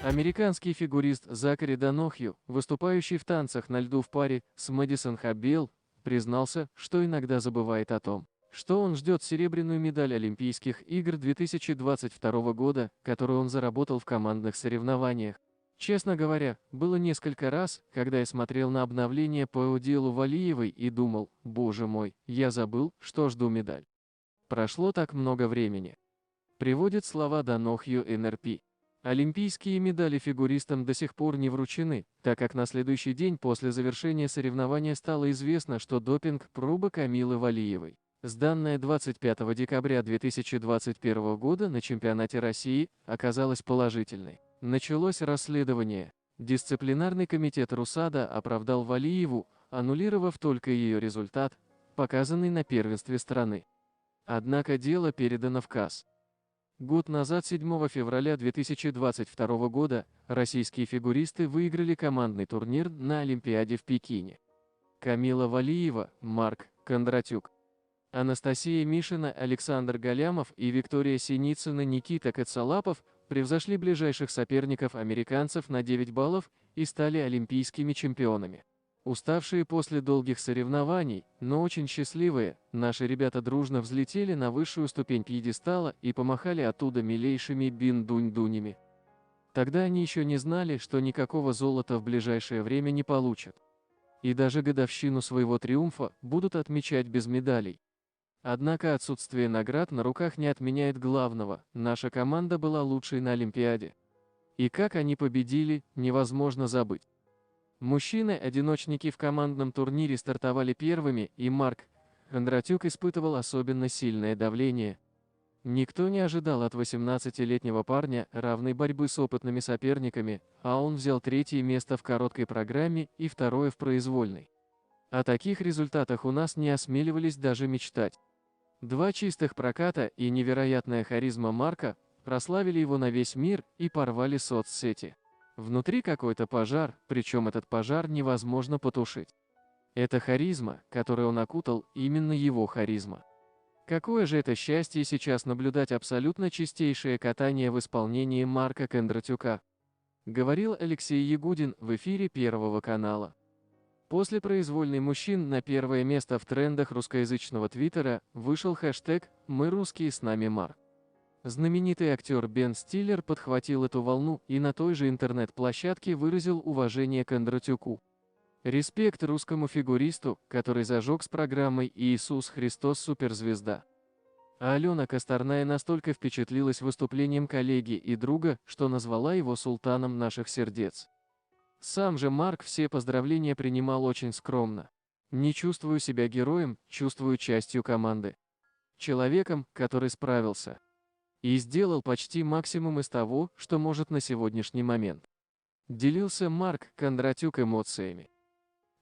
Американский фигурист Закари Данохью, выступающий в танцах на льду в паре с Мэдисон Хаббиэл, признался, что иногда забывает о том, что он ждет серебряную медаль Олимпийских игр 2022 года, которую он заработал в командных соревнованиях. Честно говоря, было несколько раз, когда я смотрел на обновление по делу Валиевой и думал: боже мой, я забыл, что жду медаль. Прошло так много времени. Приводит слова Данохью НРП. Олимпийские медали фигуристам до сих пор не вручены, так как на следующий день после завершения соревнования стало известно, что допинг-проба Камилы Валиевой, сданная 25 декабря 2021 года на чемпионате России, оказалась положительной. Началось расследование. Дисциплинарный комитет РУСАДА оправдал Валиеву, аннулировав только ее результат, показанный на первенстве страны. Однако дело передано в КАС. Год назад, 7 февраля 2022 года, российские фигуристы выиграли командный турнир на Олимпиаде в Пекине. Камила Валиева, Марк Кондратюк, Анастасия Мишина, Александр Галямов и Виктория Синицына, Никита Коцалапов превзошли ближайших соперников американцев на 9 баллов и стали олимпийскими чемпионами. Уставшие после долгих соревнований, но очень счастливые, наши ребята дружно взлетели на высшую ступень пьедестала и помахали оттуда милейшими бин-дунь-дунями. Тогда они еще не знали, что никакого золота в ближайшее время не получат. И даже годовщину своего триумфа будут отмечать без медалей. Однако отсутствие наград на руках не отменяет главного: наша команда была лучшей на Олимпиаде. И как они победили, невозможно забыть. Мужчины-одиночники в командном турнире стартовали первыми, и Марк Кондратюк испытывал особенно сильное давление. Никто не ожидал от 18-летнего парня равной борьбы с опытными соперниками, а он взял 3-е место в короткой программе и 2-е в произвольной. О таких результатах у нас не осмеливались даже мечтать. 2 чистых проката и невероятная харизма Марка прославили его на весь мир и порвали соцсети. Внутри какой-то пожар, причем этот пожар невозможно потушить. Это харизма, которой он окутал, именно его харизма. Какое же это счастье сейчас наблюдать абсолютно чистейшее катание в исполнении Марка Кондратюка, говорил Алексей Ягудин в эфире Первого канала. После произвольной мужчин на первое место в трендах русскоязычного твиттера вышел хэштег «Мы русские, с нами Марк». Знаменитый актер Бен Стиллер подхватил эту волну и на той же интернет-площадке выразил уважение Кондратюку. Респект русскому фигуристу, который зажег с программой «Иисус Христос суперзвезда». А Алена Косторная настолько впечатлилась выступлением коллеги и друга, что назвала его султаном наших сердец. Сам же Марк все поздравления принимал очень скромно. «Не чувствую себя героем, чувствую частью команды. Человеком, который справился. И сделал почти максимум из того, что может на сегодняшний момент», делился Марк Кондратюк эмоциями.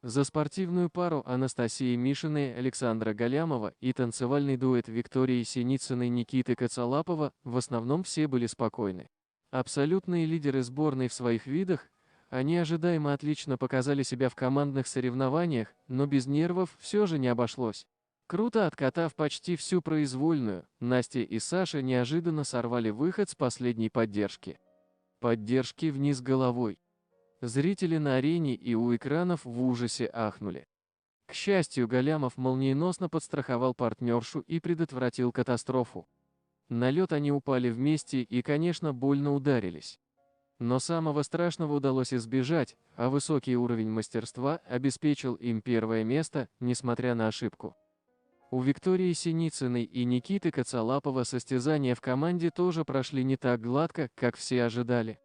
За спортивную пару Анастасии Мишиной, Александра Галямова и танцевальный дуэт Виктории Синицыной, Никиты Коцалапова в основном все были спокойны. Абсолютные лидеры сборной в своих видах, они ожидаемо отлично показали себя в командных соревнованиях, но без нервов все же не обошлось. Круто откатав почти всю произвольную, Настя и Саша неожиданно сорвали выход с последней поддержки. Поддержки вниз головой. Зрители на арене и у экранов в ужасе ахнули. К счастью, Галямов молниеносно подстраховал партнершу и предотвратил катастрофу. На лед они упали вместе и, конечно, больно ударились. Но самого страшного удалось избежать, а высокий уровень мастерства обеспечил им первое место, несмотря на ошибку. У Виктории Синицыной и Никиты Коцалапова состязания в команде тоже прошли не так гладко, как все ожидали.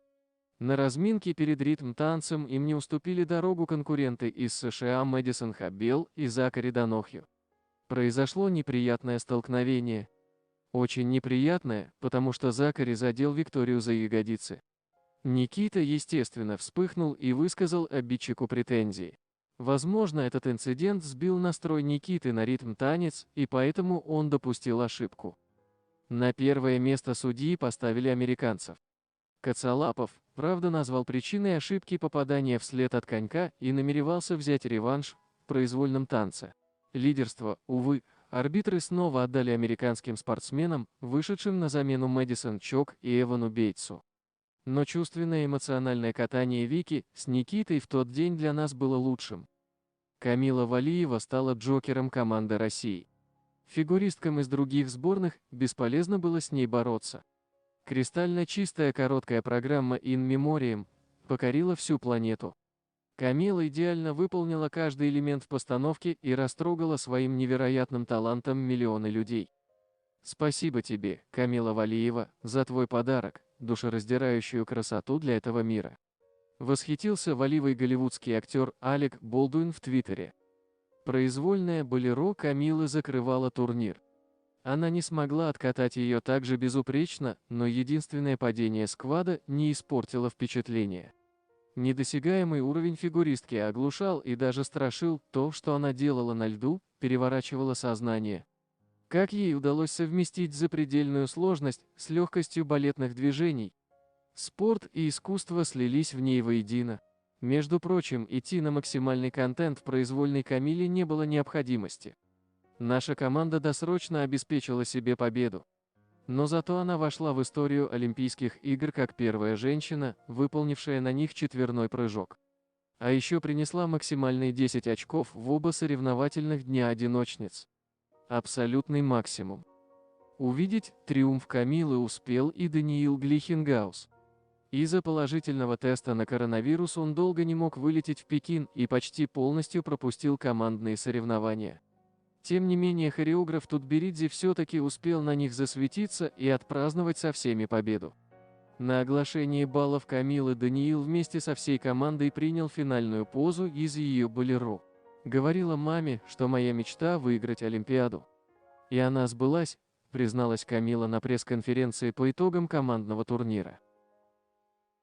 На разминке перед ритм-танцем им не уступили дорогу конкуренты из США Мэдисон Хаббиэл и Закари Данохью. Произошло неприятное столкновение. Очень неприятное, потому что Закари задел Викторию за ягодицы. Никита, естественно, вспыхнул и высказал обидчику претензии. Возможно, этот инцидент сбил настрой Никиты на ритм-танец, и поэтому он допустил ошибку. На первое место судьи поставили американцев. Коцалапов, правда, назвал причиной ошибки попадания вслед от конька и намеревался взять реванш в произвольном танце. Лидерство, увы, арбитры снова отдали американским спортсменам, вышедшим на замену Мэдисон Чок и Эвану Бейтсу. Но чувственное эмоциональное катание Вики с Никитой в тот день для нас было лучшим. Камила Валиева стала джокером команды России. Фигуристкам из других сборных бесполезно было с ней бороться. Кристально чистая короткая программа In Memoriam покорила всю планету. Камила идеально выполнила каждый элемент в постановке и растрогала своим невероятным талантом миллионы людей. Спасибо тебе, Камила Валиева, за твой подарок, душераздирающую красоту для этого мира. Восхитился валивой голливудский актер Алек Болдуин в Твиттере. Произвольная болеро Камилы закрывала турнир. Она не смогла откатать ее так же безупречно, но единственное падение сквада не испортило впечатление. Недосягаемый уровень фигуристки оглушал и даже страшил. То, что она делала на льду, переворачивало сознание. Как ей удалось совместить запредельную сложность с легкостью балетных движений? Спорт и искусство слились в ней воедино. Между прочим, идти на максимальный контент в произвольной Камиле не было необходимости. Наша команда досрочно обеспечила себе победу. Но зато она вошла в историю Олимпийских игр как первая женщина, выполнившая на них четверной прыжок. А еще принесла максимальные 10 очков в оба соревновательных дня одиночниц. Абсолютный максимум. Увидеть триумф Камилы успел и Даниил Глихенгаус. Из-за положительного теста на коронавирус он долго не мог вылететь в Пекин и почти полностью пропустил командные соревнования. Тем не менее, хореограф Тутберидзе все-таки успел на них засветиться и отпраздновать со всеми победу. На оглашении баллов Камилы Даниил вместе со всей командой принял финальную позу из ее болеро. Говорила маме, что моя мечта выиграть Олимпиаду. И она сбылась, призналась Камила на пресс-конференции по итогам командного турнира.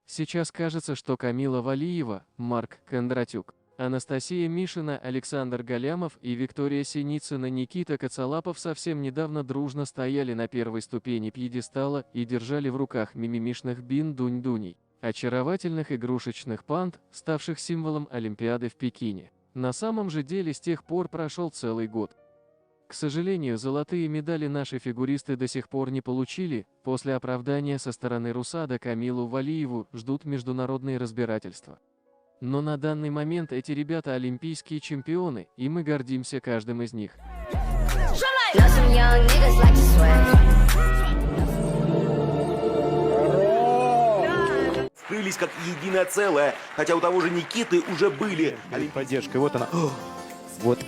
Сейчас кажется, что Камила Валиева, Марк Кондратюк, Анастасия Мишина, Александр Галямов и Виктория Синицына, Никита Коцалапов совсем недавно дружно стояли на первой ступени пьедестала и держали в руках мимимишных бин-дунь-дуней, очаровательных игрушечных панд, ставших символом Олимпиады в Пекине. На самом же деле с тех пор прошел целый год. К сожалению, золотые медали наши фигуристы до сих пор не получили. После оправдания со стороны РУСАДА Камилу Валиеву ждут международные разбирательства. Но на данный момент эти ребята олимпийские чемпионы, и мы гордимся каждым из них. Скрылись как единое целое, хотя у того же Никиты уже были. Поддержка, вот она. Вот.